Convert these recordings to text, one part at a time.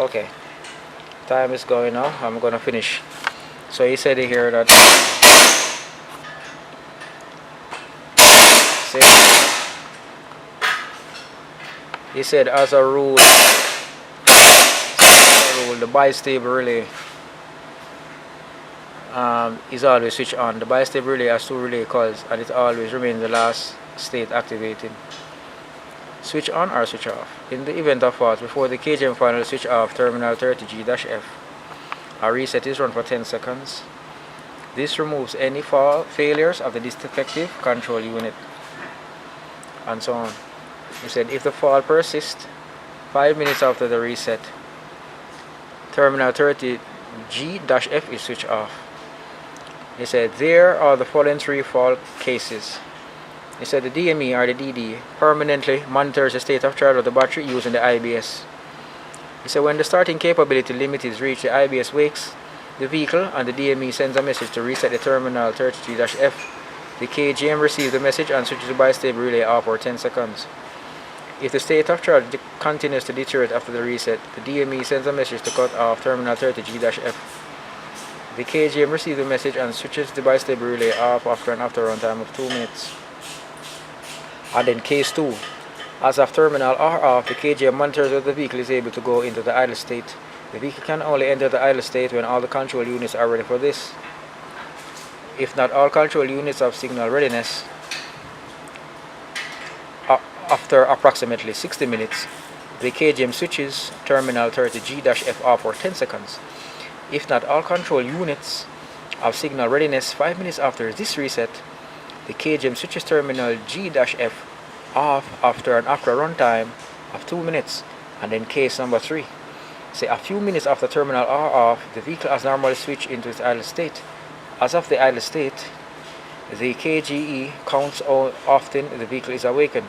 Okay, time is going now. I'm gonna finish. So he said here that he said as a rule, the bistable relay is always switched on. The bistable relay has two relay coils and it always remains the last state activated. Switch on or switch off. In the event of fault, before the KGM final switch off terminal 30G-F, a reset is run for 10 seconds. This removes any failures of the defective control unit, and so on. He said if the fault persists 5 minutes after the reset, terminal 30G-F is switched off. He said there are the following three fault cases. He said the DME or the DD permanently monitors the state of charge of the battery using the IBS. He said when the starting capability limit is reached, the IBS wakes the vehicle and the DME sends a message to reset the terminal 30G-F. The KGM receives the message and switches the bistable relay off for 10 seconds. If the state of charge continues to deteriorate after the reset, the DME sends a message to cut off terminal 30G-F. The KGM receives the message and switches the bistable relay off after an after runtime of 2 minutes. And then case 2. As of terminal R off, the KGM monitors whether the vehicle is able to go into the idle state. The vehicle can only enter the idle state when all the control units are ready for this. If not all control units have signal readiness, after approximately 60 minutes, the KGM switches terminal 30G-F off for 10 seconds. If not all control units have signal readiness 5 minutes after this reset, the KGM switches terminal G-F off after an after runtime of 2 minutes. And then case number 3. Say a few minutes after terminal R off, the vehicle has normally switched into its idle state. As of the idle state, the KGE counts how often the vehicle is awakened.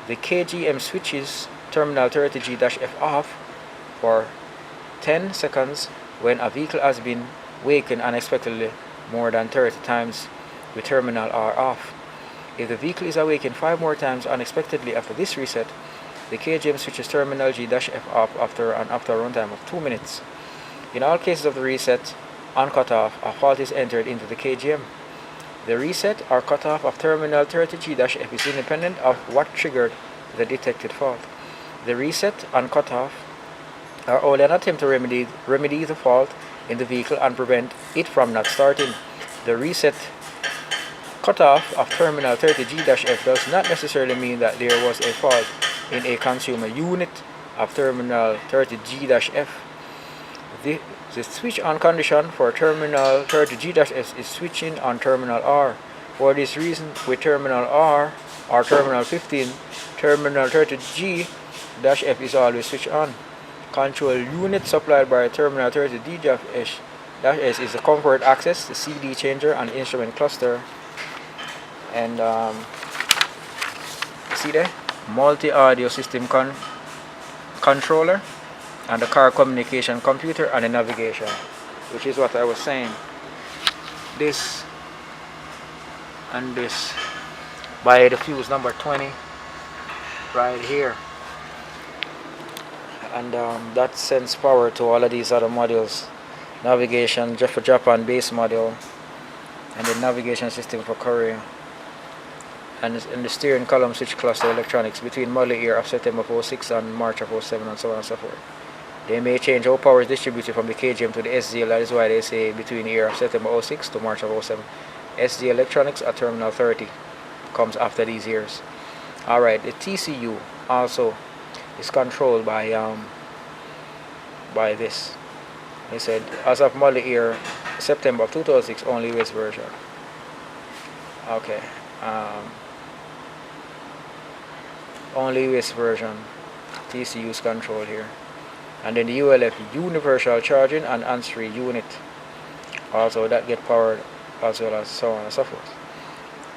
The KGM switches terminal 30G-F off for 10 seconds when a vehicle has been wakened unexpectedly more than 30 times with terminal R off. If the vehicle is awakened 5 more times unexpectedly after this reset, the KGM switches terminal G-F off after an after runtime of 2 minutes. In all cases of the reset and cutoff, a fault is entered into the KGM. The reset or cutoff of terminal 30G-F is independent of what triggered the detected fault. The reset and cutoff are only an attempt to remedy the fault in the vehicle and prevent it from not starting. The reset cutoff of terminal 30G-F does not necessarily mean that there was a fault in a consumer unit of terminal 30G-F. The switch on condition for terminal 30G-F is switching on terminal R. For this reason, with terminal R or terminal 15, terminal 30G-F is always switched on. Control unit supplied by terminal 30G-F is the comfort access, the CD changer, and the instrument cluster. And see there, multi-audio system controller, and the car communication computer, and the navigation, which is what I was saying. This and this by the fuse number 20 right here, and that sends power to all of these other modules. Navigation for Japan base module, and the navigation system for Korea, and the steering column switch cluster electronics between model year of September of 06 and March of 07, and so on and so forth. They may change how power is distributed from the KGM to the SGL. That is why they say between year of September 06 to March of 07. SG electronics at terminal 30 comes after these years. Alright, the TCU also is controlled by this. They said as of model year September of 2006, only US version. Okay. Only US version. TCU is controlled here. And then the ULF, universal charging and answer unit, also that get powered, as well as so on and so forth.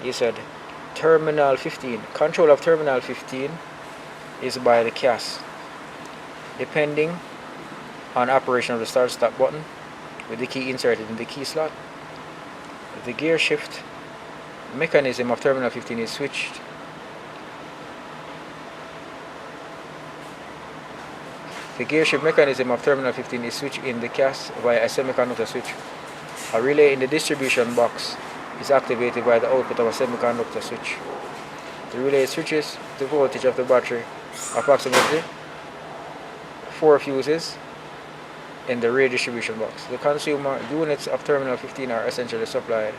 He said terminal 15, control of terminal 15 is by the CAS, depending on operation of the start stop button with the key inserted in the key slot. The gear shift mechanism of terminal 15 is switched . The gear shift mechanism of terminal 15 is switched in the cast via a semiconductor switch. A relay in the distribution box is activated by the output of a semiconductor switch. The relay switches the voltage of the battery approximately 4 fuses in the rear distribution box. The consumer units of terminal 15 are essentially supplied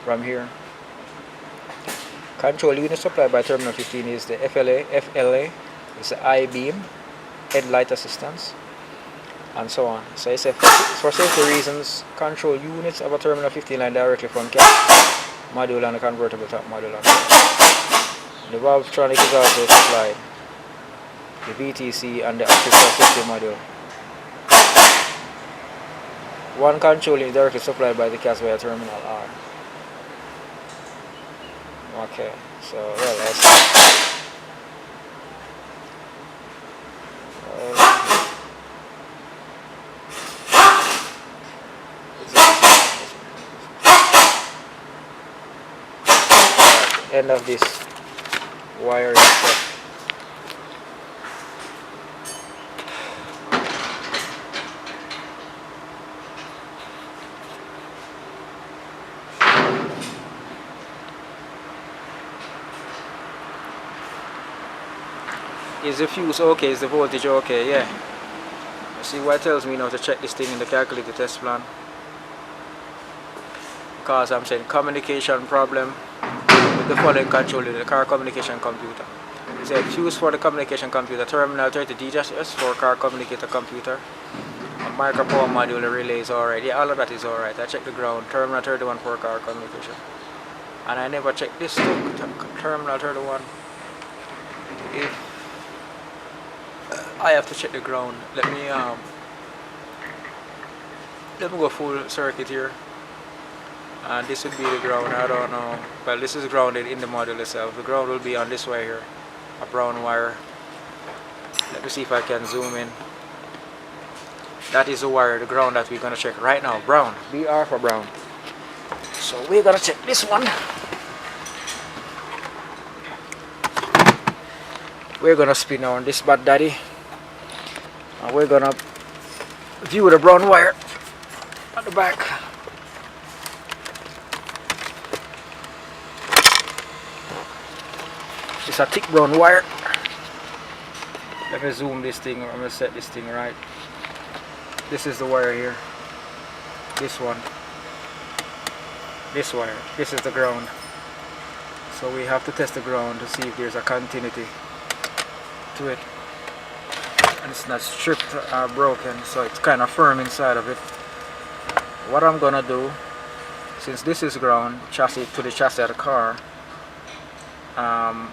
from here. Control unit supplied by terminal 15 is the FLA is the I-beam, headlight assistance, and so on. So it's for safety reasons, control units of a terminal 15 line directly from cast module and a convertible top module. The valvetronic is also supplied, the VTC and the active safety module. One control is directly supplied by the cast via terminal R. Okay, so well, end of this wiring stuff. Is the fuse okay? Is the voltage okay? Yeah. See what tells me now to check this thing in the calculated test plan. Because I'm saying communication problem with the following controller, the car communication computer. It's a fuse for the communication computer, terminal 30D-S for car communicator computer. A micro power module, the relay is alright. Yeah, all of that is alright. I checked the ground, terminal 31 for car communication. And I never checked this too, terminal 31. If I have to check the ground. Let me go full circuit here. And this would be the ground. I don't know. Well, this is grounded in the module itself. The ground will be on this wire here, a brown wire. Let me see if I can zoom in. That is the wire, the ground that we're gonna check right now. Brown. BR for brown. So we're gonna check this one. We're gonna spin on this bad daddy. And we're gonna view the brown wire at the back. It's a thick brown wire. Let me zoom this thing, or I'm gonna set this thing right. This is the wire here. This one. This wire. This is the ground. So we have to test the ground to see if there's a continuity to it. And it's not stripped or broken, so it's kind of firm inside of it. What I'm gonna do, since this is ground chassis to the chassis of the car, I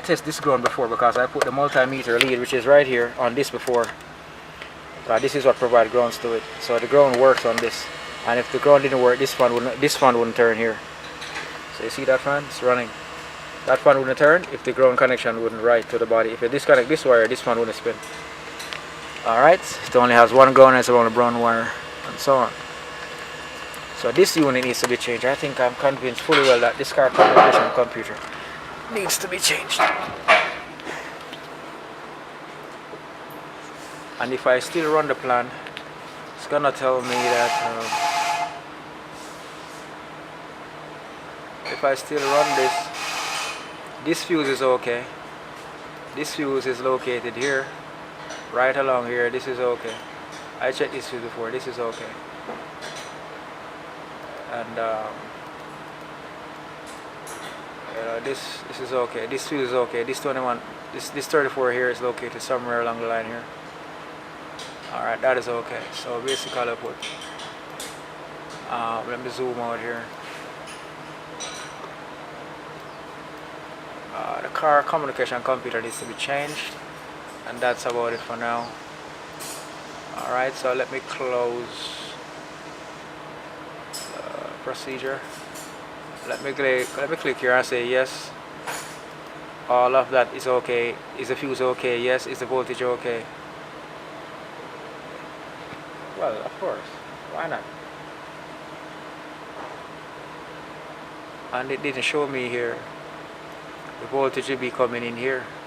test this ground before because I put the multimeter lead, which is right here, on this before. This is what provides grounds to it. So the ground works on this, and if the ground didn't work, this fan wouldn't turn here. So you see that fan? It's running. That fan wouldn't turn if the ground connection wouldn't right to the body. If you disconnect this wire, this fan wouldn't spin. Alright, it only has one ground and it's on a brown wire, and so on. So this unit needs to be changed. I think I'm convinced fully well that this car communication computer needs to be changed. And if I still run the plan, it's gonna tell me that if I still run this fuse is okay. This fuse is located here, right along here. This is okay. I checked this fuse before. This is okay. And this is okay. This fuse is okay. This 21, this 34 here is located somewhere along the line here. All right, that is okay. So basic output. Let me zoom out here. The car communication computer needs to be changed, and that's about it for now. Alright, so let me close procedure. Let me click here and say yes. All of that is okay. Is the fuse okay? Yes. Is the voltage okay? Well, of course. Why not? And it didn't show me here. The voltage will be coming in here.